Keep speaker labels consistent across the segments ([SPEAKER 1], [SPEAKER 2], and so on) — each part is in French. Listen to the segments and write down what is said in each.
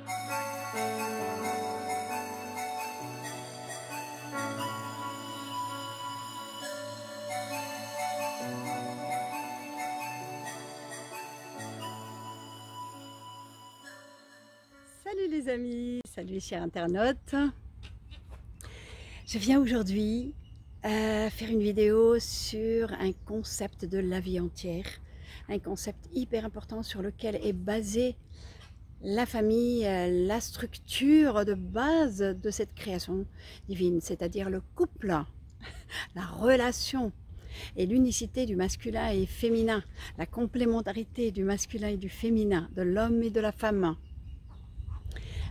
[SPEAKER 1] Salut les amis, salut chers internautes. Je viens aujourd'hui faire une vidéo sur un concept de la vie entière, un concept hyper important sur lequel est basée la famille, la structure de base de cette création divine, c'est-à-dire le couple, la relation et l'unicité du masculin et féminin, la complémentarité du masculin et du féminin, de l'homme et de la femme.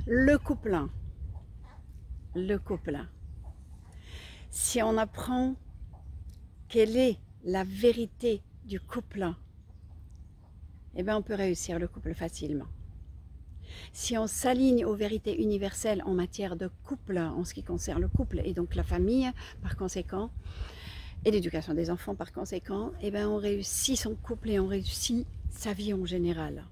[SPEAKER 1] Le couple. Si on apprend quelle est la vérité du couple, eh bien on peut réussir le couple facilement. Si on s'aligne aux vérités universelles en matière de couple, en ce qui concerne le couple et donc la famille par conséquent, et l'éducation des enfants par conséquent, eh bien on réussit son couple et on réussit sa vie en général.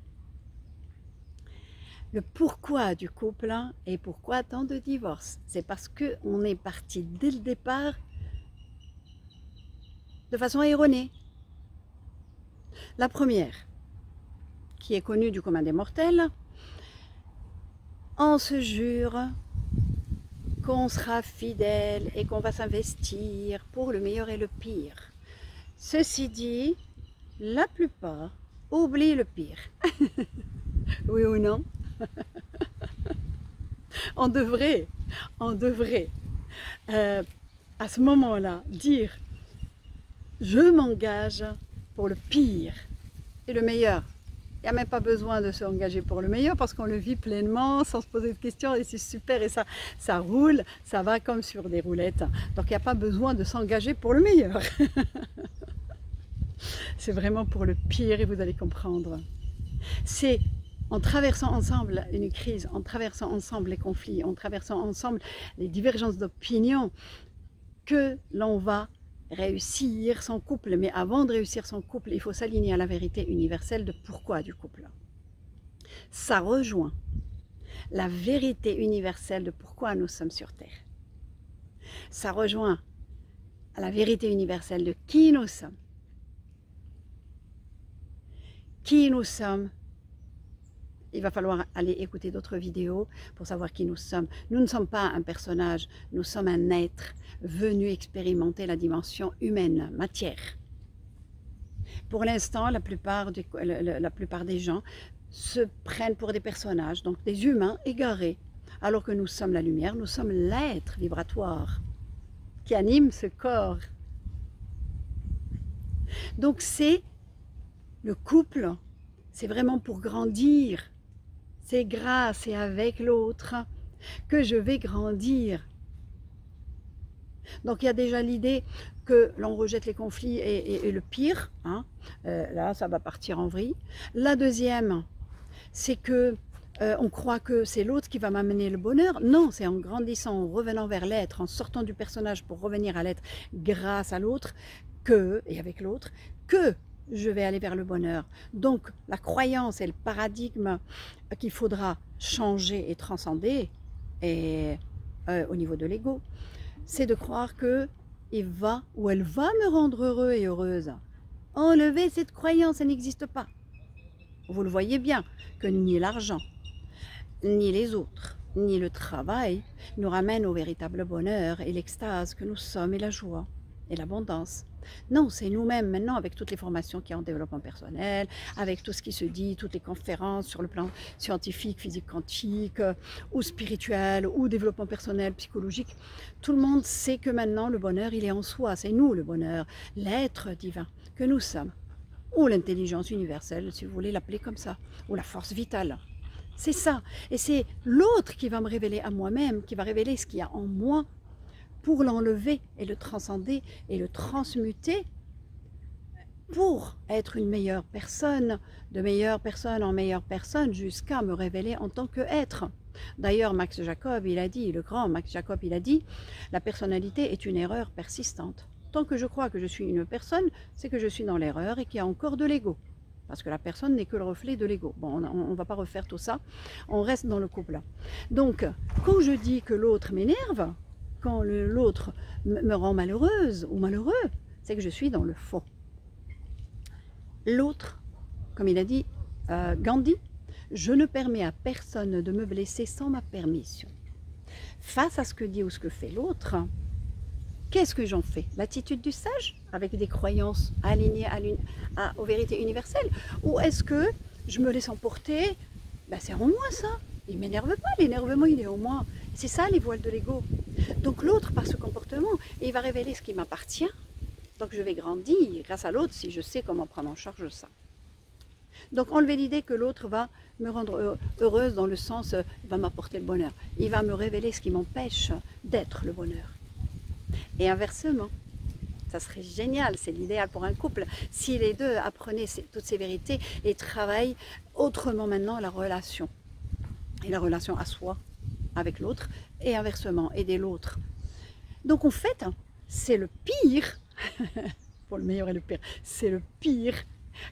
[SPEAKER 1] Le pourquoi du couple et pourquoi tant de divorces, c'est parce qu'on est parti dès le départ de façon erronée. La première, qui est connue du commun des mortels, on se jure qu'on sera fidèle et qu'on va s'investir pour le meilleur et le pire. Ceci dit, la plupart oublient le pire. Oui ou non? On devrait à ce moment-là dire je m'engage pour le pire et le meilleur. Il n'y a même pas besoin de s'engager pour le meilleur parce qu'on le vit pleinement sans se poser de questions et c'est super et ça roule, ça va comme sur des roulettes. Donc il n'y a pas besoin de s'engager pour le meilleur. C'est vraiment pour le pire et vous allez comprendre. C'est en traversant ensemble une crise, en traversant ensemble les conflits, en traversant ensemble les divergences d'opinion, que l'on va réussir son couple. Mais avant de réussir son couple, il faut s'aligner à la vérité universelle de pourquoi du couple. Ça rejoint la vérité universelle de pourquoi nous sommes sur Terre. Ça rejoint à la vérité universelle de qui nous sommes. Qui nous sommes. Il va falloir aller écouter d'autres vidéos pour savoir qui nous sommes. Nous ne sommes pas un personnage, nous sommes un être venu expérimenter la dimension humaine, matière. Pour l'instant, la plupart des gens se prennent pour des personnages, donc des humains égarés, alors que nous sommes la lumière, nous sommes l'être vibratoire qui anime ce corps. Donc c'est le couple, c'est vraiment pour grandir. C'est grâce et avec l'autre que je vais grandir. Donc il y a déjà l'idée que l'on rejette les conflits et le pire. Hein. Là, ça va partir en vrille. La deuxième, c'est que on croit que c'est l'autre qui va m'amener le bonheur. Non, c'est en grandissant, en revenant vers l'être, en sortant du personnage pour revenir à l'être grâce à l'autre, et avec l'autre, que je vais aller vers le bonheur. Donc la croyance et le paradigme qu'il faudra changer et transcender au niveau de l'ego, c'est de croire que il va ou elle va me rendre heureux et heureuse. Enlever cette croyance, elle n'existe pas. Vous le voyez bien que ni l'argent, ni les autres, ni le travail nous ramènent au véritable bonheur et l'extase que nous sommes et la joie et l'abondance. Non, c'est nous-mêmes maintenant avec toutes les formations qu'il y a en développement personnel, avec tout ce qui se dit, toutes les conférences sur le plan scientifique, physique quantique, ou spirituel, ou développement personnel, psychologique. Tout le monde sait que maintenant le bonheur, il est en soi, c'est nous le bonheur, l'être divin que nous sommes, ou l'intelligence universelle, si vous voulez l'appeler comme ça, ou la force vitale. C'est ça, et c'est l'autre qui va me révéler à moi-même, qui va révéler ce qu'il y a en moi, pour l'enlever et le transcender et le transmuter pour être une meilleure personne, de meilleure personne en meilleure personne, jusqu'à me révéler en tant qu'être. D'ailleurs, Max Jacob, il a dit, le grand Max Jacob, il a dit, la personnalité est une erreur persistante. Tant que je crois que je suis une personne, c'est que je suis dans l'erreur et qu'il y a encore de l'ego. parce que la personne n'est que le reflet de l'ego. Bon, on ne va pas refaire tout ça, on reste dans le couple. Donc, quand je dis que l'autre m'énerve, quand l'autre me rend malheureuse ou malheureux, c'est que je suis dans le faux. L'autre, comme il a dit Gandhi, je ne permets à personne de me blesser sans ma permission. Face à ce que dit ou ce que fait l'autre, qu'est-ce que j'en fais? L'attitude du sage, avec des croyances alignées aux vérités universelles? Ou est-ce que je me laisse emporter? Ben, c'est en moi ça. Il ne m'énerve pas, l'énervement il est en moi. C'est ça les voiles de l'ego. Donc l'autre, par ce comportement, il va révéler ce qui m'appartient. Donc je vais grandir grâce à l'autre si je sais comment prendre en charge ça. Donc enlever l'idée que l'autre va me rendre heureuse dans le sens, il va m'apporter le bonheur. Il va me révéler ce qui m'empêche d'être le bonheur. Et inversement, ça serait génial, c'est l'idéal pour un couple, si les deux apprenaient toutes ces vérités et travaillent autrement maintenant la relation. Et la relation à soi, avec l'autre, et inversement, aider l'autre. Donc en fait, c'est le pire, pour le meilleur et le pire, c'est le pire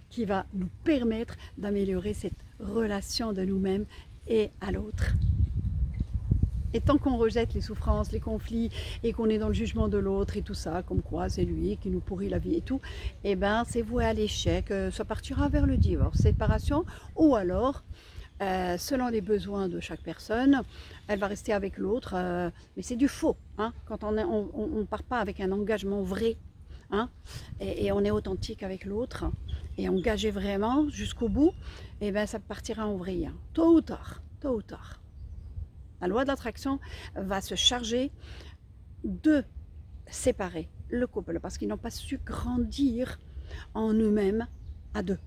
[SPEAKER 1] qui va nous permettre d'améliorer cette relation de nous-mêmes et à l'autre. Et tant qu'on rejette les souffrances, les conflits, et qu'on est dans le jugement de l'autre et tout ça, comme quoi c'est lui qui nous pourrit la vie et tout, eh ben c'est voué à l'échec, ça partira vers le divorce, séparation, ou alors, selon les besoins de chaque personne, elle va rester avec l'autre, mais c'est du faux, hein, quand on ne part pas avec un engagement vrai, hein, et on est authentique avec l'autre, et engagé vraiment jusqu'au bout, eh ben ça partira en vrille, hein, tôt ou tard, tôt ou tard. La loi de l'attraction va se charger de séparer le couple parce qu'ils n'ont pas su grandir en eux-mêmes à deux.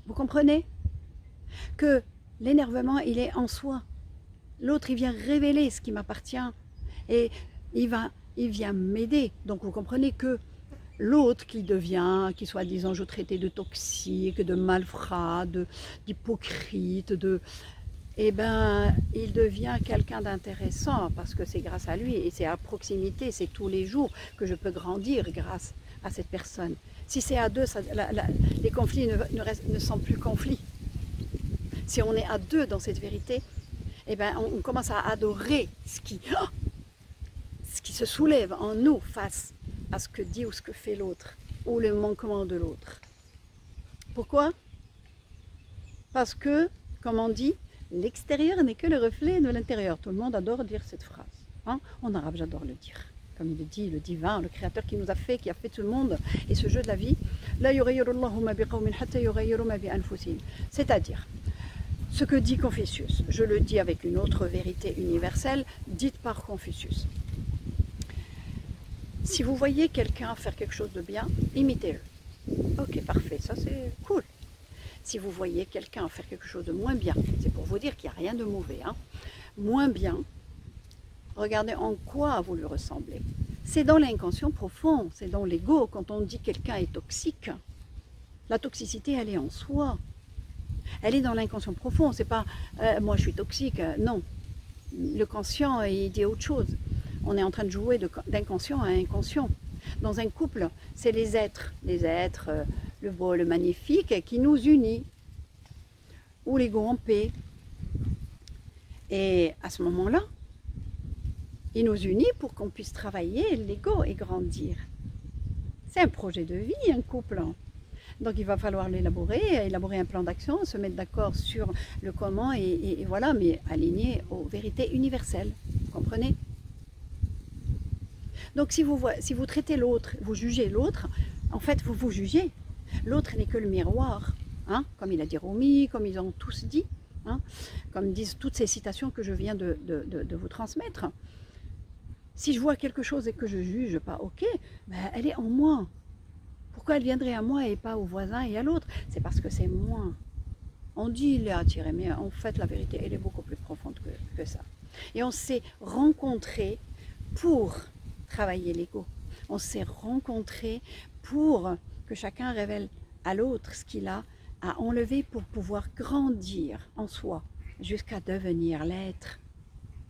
[SPEAKER 1] Vous comprenez que l'énervement, il est en soi. L'autre, il vient révéler ce qui m'appartient et il vient m'aider. Donc vous comprenez que l'autre qui soi-disant je traitais de toxique, de malfrat, d'hypocrite, eh ben, il devient quelqu'un d'intéressant parce que c'est grâce à lui et c'est à proximité, c'est tous les jours que je peux grandir grâce à cette personne. Si c'est à deux, les conflits ne sont plus conflits. Si on est à deux dans cette vérité, eh ben, on commence à adorer ce qui se soulève en nous face à ce que dit ou ce que fait l'autre, ou le manquement de l'autre. Pourquoi? Parce que, comme on dit, l'extérieur n'est que le reflet de l'intérieur. Tout le monde adore dire cette phrase. Hein? En arabe, j'adore le dire. Comme il le dit, le divin, le créateur qui nous a fait, qui a fait tout le monde, et ce jeu de la vie, c'est-à-dire, ce que dit Confucius, je le dis avec une autre vérité universelle, dite par Confucius. Si vous voyez quelqu'un faire quelque chose de bien, imitez-le. Ok, parfait, ça c'est cool. Si vous voyez quelqu'un faire quelque chose de moins bien, c'est pour vous dire qu'il n'y a rien de mauvais, hein, moins bien, regardez en quoi vous lui ressemblez. C'est dans l'inconscient profond, c'est dans l'ego. Quand on dit quelqu'un est toxique, la toxicité, elle est en soi. Elle est dans l'inconscient profond, c'est pas moi je suis toxique, non. Le conscient, il dit autre chose. On est en train de jouer d'inconscient à inconscient. Dans un couple, c'est les êtres, le beau, le magnifique, qui nous unit, ou l'ego en paix. Et à ce moment-là, il nous unit pour qu'on puisse travailler l'ego et grandir. C'est un projet de vie, un couple. Donc il va falloir élaborer un plan d'action, se mettre d'accord sur le comment, et voilà, mais aligné aux vérités universelles. Vous comprenez? Donc si vous traitez l'autre, vous jugez l'autre, en fait vous vous jugez. L'autre n'est que le miroir, hein, comme il a dit Rumi, comme ils ont tous dit, hein, comme disent toutes ces citations que je viens de vous transmettre. Si je vois quelque chose et que je juge pas, ok, ben elle est en moi. Pourquoi elle viendrait à moi et pas au voisin et à l'autre? C'est parce que c'est moi. On dit il est attiré, mais en fait la vérité elle est beaucoup plus profonde que ça. Et on s'est rencontrés pour travailler l'ego. On s'est rencontrés pour que chacun révèle à l'autre ce qu'il a à enlever pour pouvoir grandir en soi jusqu'à devenir l'être.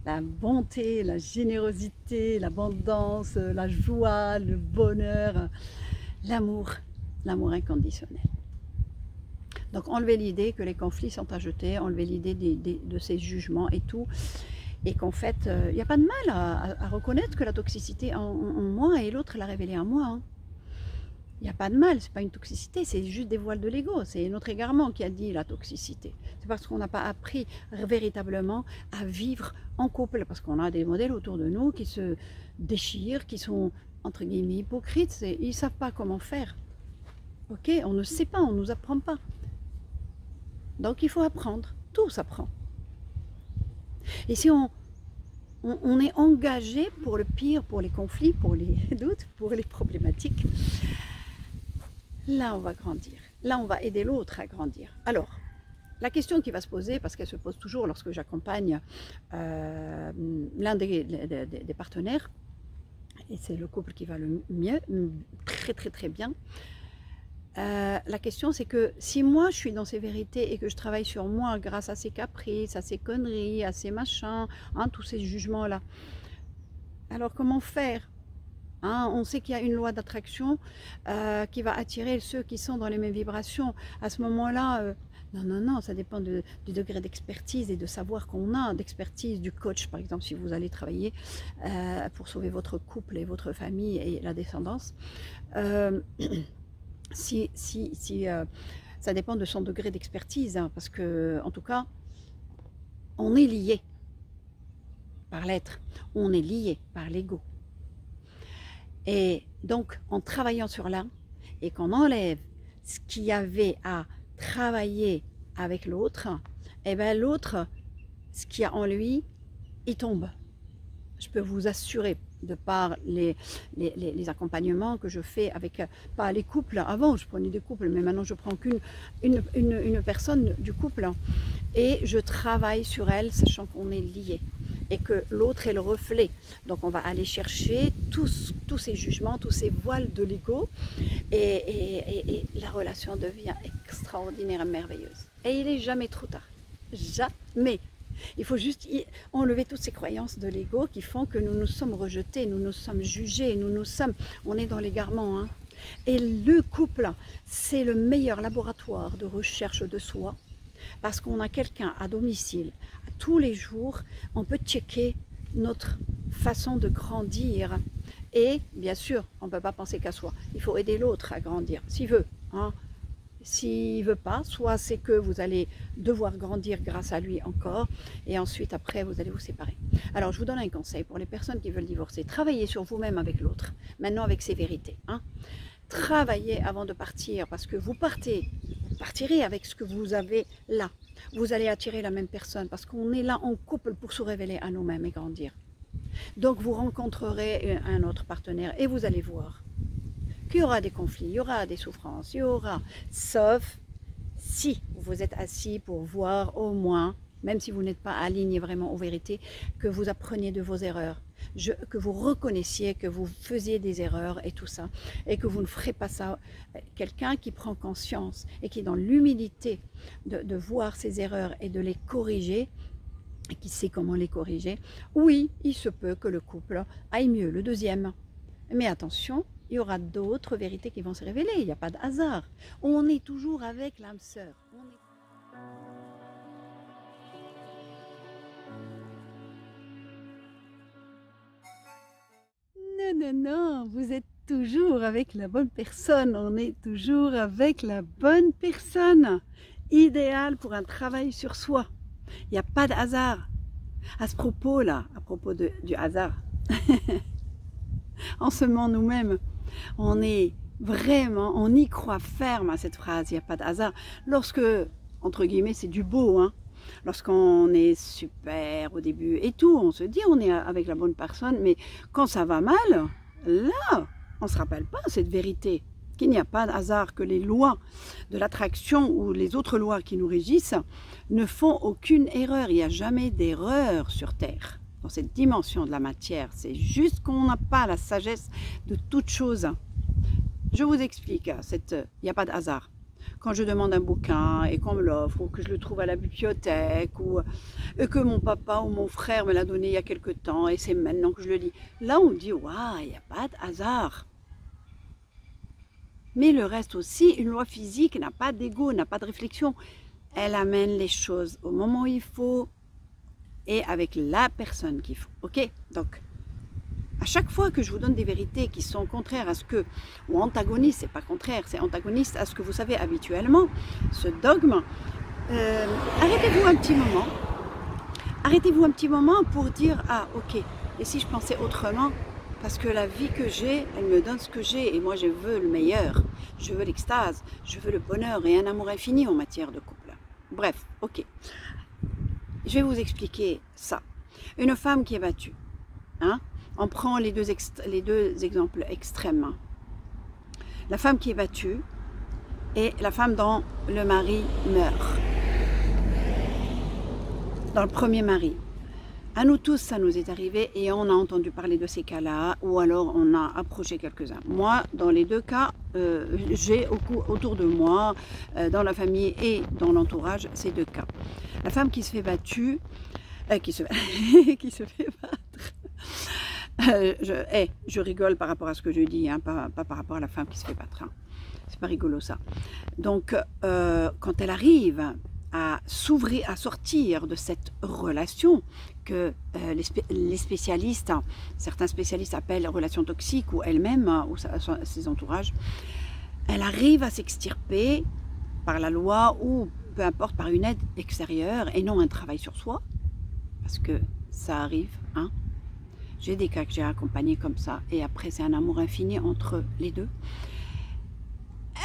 [SPEAKER 1] La bonté, la générosité, l'abondance, la joie, le bonheur, l'amour, l'amour inconditionnel. Donc enlever l'idée que les conflits sont à jeter, enlever l'idée de ces jugements et tout, et qu'en fait, il n'y a pas de mal à reconnaître que la toxicité en moi et l'autre l'a révélée en moi. Hein. Il n'y a pas de mal, c'est pas une toxicité, c'est juste des voiles de l'ego, c'est notre égarement qui a dit la toxicité. C'est parce qu'on n'a pas appris véritablement à vivre en couple, parce qu'on a des modèles autour de nous qui se déchirent, qui sont entre guillemets hypocrites, ils ne savent pas comment faire. Ok, on ne sait pas, on ne nous apprend pas. Donc il faut apprendre, tout s'apprend. Et si on est engagé pour le pire, pour les conflits, pour les doutes, pour les problématiques, là on va grandir, là on va aider l'autre à grandir. Alors, la question qui va se poser, parce qu'elle se pose toujours lorsque j'accompagne l'un des partenaires, et c'est le couple qui va le mieux, très très très bien, la question c'est que si moi je suis dans ces vérités et que je travaille sur moi grâce à ces caprices, à ces conneries, à ces machins, hein, tous ces jugements là, alors comment faire? Hein, on sait qu'il y a une loi d'attraction qui va attirer ceux qui sont dans les mêmes vibrations. À ce moment-là, non, ça dépend du degré d'expertise et de savoir qu'on a, d'expertise du coach, par exemple, si vous allez travailler pour sauver votre couple et votre famille et la descendance. Ça dépend de son degré d'expertise, hein, parce que, en tout cas, on est lié par l'être, on est lié par l'ego. Et donc, en travaillant sur là, et qu'on enlève ce qu'il y avait à travailler avec l'autre, et bien l'autre, ce qu'il y a en lui, il tombe. Je peux vous assurer, de par les accompagnements que je fais avec, pas les couples, avant je prenais des couples, mais maintenant je prends une personne du couple, et je travaille sur elle, sachant qu'on est liés. Et que l'autre est le reflet. Donc on va aller chercher tous ces jugements, tous ces voiles de l'ego, et la relation devient extraordinaire et merveilleuse. Et il n'est jamais trop tard. Jamais. Il faut juste enlever toutes ces croyances de l'ego qui font que nous nous sommes rejetés, nous nous sommes jugés, on est dans l'égarement. Hein. Et le couple, c'est le meilleur laboratoire de recherche de soi, parce qu'on a quelqu'un à domicile. Tous les jours, on peut checker notre façon de grandir. Et bien sûr, on ne peut pas penser qu'à soi. Il faut aider l'autre à grandir, s'il veut. Hein. S'il ne veut pas, soit c'est que vous allez devoir grandir grâce à lui encore, et ensuite après vous allez vous séparer. Alors je vous donne un conseil pour les personnes qui veulent divorcer. Travaillez sur vous-même avec l'autre, maintenant avec ses vérités. Hein. Travaillez avant de partir, parce que vous partirez avec ce que vous avez là. Vous allez attirer la même personne, parce qu'on est là en couple pour se révéler à nous-mêmes et grandir. Donc vous rencontrerez un autre partenaire et vous allez voir qu'il y aura des conflits, il y aura des souffrances, il y aura, sauf si vous êtes assis pour voir au moins, même si vous n'êtes pas aligné vraiment aux vérités, que vous appreniez de vos erreurs, que vous reconnaissiez que vous faisiez des erreurs et tout ça, et que vous ne ferez pas ça. Quelqu'un qui prend conscience et qui est dans l'humilité de voir ses erreurs et de les corriger, et qui sait comment les corriger, oui, il se peut que le couple aille mieux, le deuxième. Mais attention, il y aura d'autres vérités qui vont se révéler, il n'y a pas de hasard. On est toujours avec l'âme sœur. Non, vous êtes toujours avec la bonne personne, on est toujours avec la bonne personne, idéale pour un travail sur soi. Il n'y a pas de hasard. À ce propos-là, à propos du hasard, en semant nous-mêmes, on est vraiment, on y croit ferme à cette phrase, il n'y a pas de hasard. Lorsque, entre guillemets, c'est du beau, hein, lorsqu'on est super au début et tout, on se dit on est avec la bonne personne, mais quand ça va mal, là, on ne se rappelle pas cette vérité, qu'il n'y a pas de hasard, que les lois de l'attraction ou les autres lois qui nous régissent ne font aucune erreur. Il n'y a jamais d'erreur sur Terre, dans cette dimension de la matière. C'est juste qu'on n'a pas la sagesse de toute chose. Je vous explique, il n'y a pas de hasard. Quand je demande un bouquin et qu'on me l'offre, ou que je le trouve à la bibliothèque, ou que mon papa ou mon frère me l'a donné il y a quelque temps et c'est maintenant que je le lis, là on dit waouh, il n'y a pas de hasard. Mais le reste aussi, une loi physique n'a pas d'ego, n'a pas de réflexion. Elle amène les choses au moment où il faut et avec la personne qu'il faut. Ok? Donc, à chaque fois que je vous donne des vérités qui sont contraires à ce que, ou antagonistes, c'est pas contraire, c'est antagoniste à ce que vous savez habituellement, ce dogme, arrêtez-vous un petit moment. Arrêtez-vous un petit moment pour dire, ah ok, et si je pensais autrement? Parce que la vie que j'ai, elle me donne ce que j'ai, et moi je veux le meilleur, je veux l'extase, je veux le bonheur et un amour infini en matière de couple. Bref, ok. Je vais vous expliquer ça. Une femme qui est battue, hein? On prend les deux exemples extrêmes. La femme qui est battue et la femme dont le mari meurt. Dans le premier mari. À nous tous, ça nous est arrivé et on a entendu parler de ces cas-là ou alors on a approché quelques-uns. Moi, dans les deux cas, j'ai autour de moi, dans la famille et dans l'entourage, ces deux cas. La femme qui se fait battue, qui se fait battre. Je rigole par rapport à ce que je dis, hein, pas par rapport à la femme qui se fait battre. Hein. C'est pas rigolo ça. Donc, quand elle arrive à s'ouvrir, à sortir de cette relation que les spécialistes, certains spécialistes appellent relation toxique ou elle-même ou ses entourages, elle arrive à s'extirper par la loi ou peu importe par une aide extérieure et non un travail sur soi, parce que ça arrive, hein. J'ai des cas que j'ai accompagnés comme ça et après c'est un amour infini entre les deux.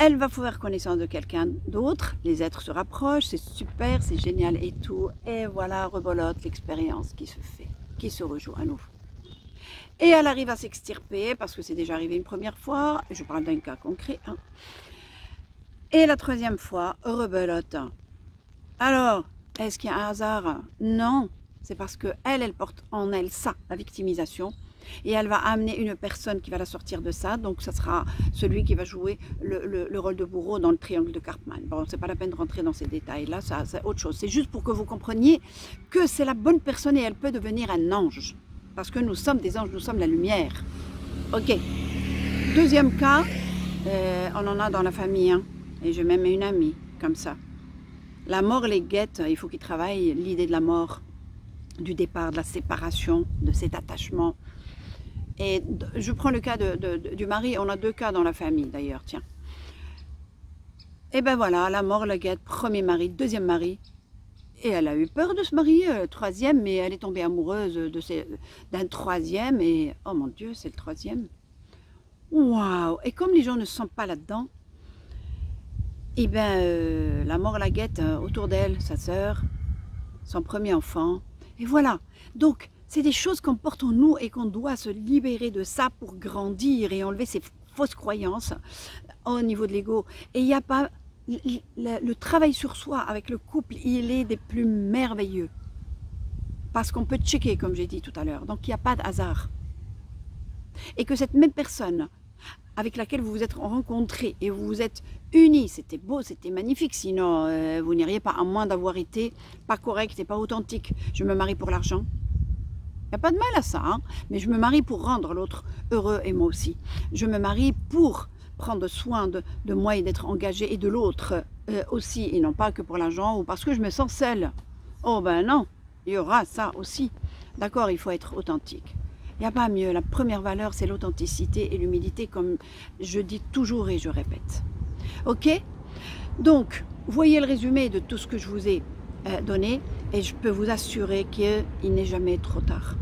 [SPEAKER 1] Elle va faire connaissance de quelqu'un d'autre, les êtres se rapprochent, c'est super, c'est génial et tout. Et voilà, rebolote l'expérience qui se fait, qui se rejoue à nouveau. Et elle arrive à s'extirper, parce que c'est déjà arrivé une première fois, je parle d'un cas concret. Hein. Et la troisième fois, rebelote. Alors, est-ce qu'il y a un hasard? Non, c'est parce qu'elle porte en elle ça, la victimisation. Et elle va amener une personne qui va la sortir de ça, donc ça sera celui qui va jouer le rôle de bourreau dans le triangle de Karpman. Bon, c'est pas la peine de rentrer dans ces détails-là, ça c'est autre chose. C'est juste pour que vous compreniez que c'est la bonne personne et elle peut devenir un ange. Parce que nous sommes des anges, nous sommes la lumière. Ok. Deuxième cas, on en a dans la famille, hein, et j'ai même une amie comme ça. La mort les guette, il faut qu'ils travaillent l'idée de la mort, du départ, de la séparation, de cet attachement. Et je prends le cas du mari, on a deux cas dans la famille d'ailleurs, tiens. Et ben voilà, la mort la guette, premier mari, deuxième mari. Et elle a eu peur de se marier, troisième, mais elle est tombée amoureuse d'un troisième, et oh mon Dieu, c'est le troisième. Waouh! Et comme les gens ne sont pas là-dedans, et ben la mort la guette autour d'elle, sa sœur, son premier enfant, et voilà. Donc, c'est des choses qu'on porte en nous et qu'on doit se libérer de ça pour grandir et enlever ces fausses croyances au niveau de l'ego. Et il n'y a pas... Le travail sur soi avec le couple, il est des plus merveilleux. Parce qu'on peut checker, comme j'ai dit tout à l'heure. Donc, il n'y a pas de hasard. Et que cette même personne avec laquelle vous vous êtes rencontrés et vous vous êtes unis, c'était beau, c'était magnifique. Sinon, vous n'iriez pas, à moins d'avoir été pas correct et pas authentique. Je me marie pour l'argent. Il n'y a pas de mal à ça, hein, mais je me marie pour rendre l'autre heureux et moi aussi. Je me marie pour prendre soin de moi et d'être engagée et de l'autre aussi, et non pas que pour l'argent ou parce que je me sens seule. Oh ben non, il y aura ça aussi. D'accord, il faut être authentique. Il n'y a pas mieux. La première valeur, c'est l'authenticité et l'humilité, comme je dis toujours et je répète. Ok? Donc, voyez le résumé de tout ce que je vous ai donné et je peux vous assurer qu'il n'est jamais trop tard.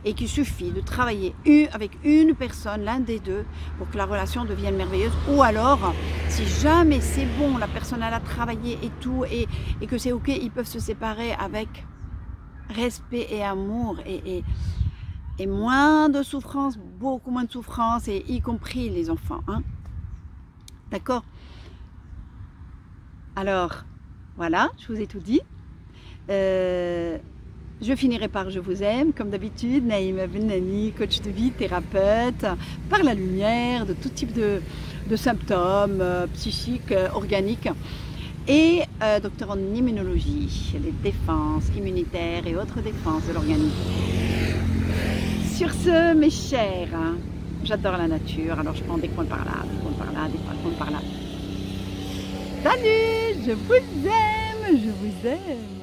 [SPEAKER 1] Et qu'il suffit de travailler avec une personne, l'un des deux, pour que la relation devienne merveilleuse. Ou alors, si jamais c'est bon, la personne elle a travaillé et tout, et que c'est ok, ils peuvent se séparer avec respect et amour, et moins de souffrance, beaucoup moins de souffrance, et y compris les enfants. Hein? Alors, voilà, je vous ai tout dit. Je finirai par je vous aime, comme d'habitude, Naïma Benani, coach de vie, thérapeute, par la lumière, de tout type de symptômes psychiques, organiques, et docteur en immunologie, les défenses immunitaires et autres défenses de l'organisme. Sur ce, mes chers, J'adore la nature, alors je prends des coins par là, des coins par là, des coins par là. Salut, je vous aime, je vous aime.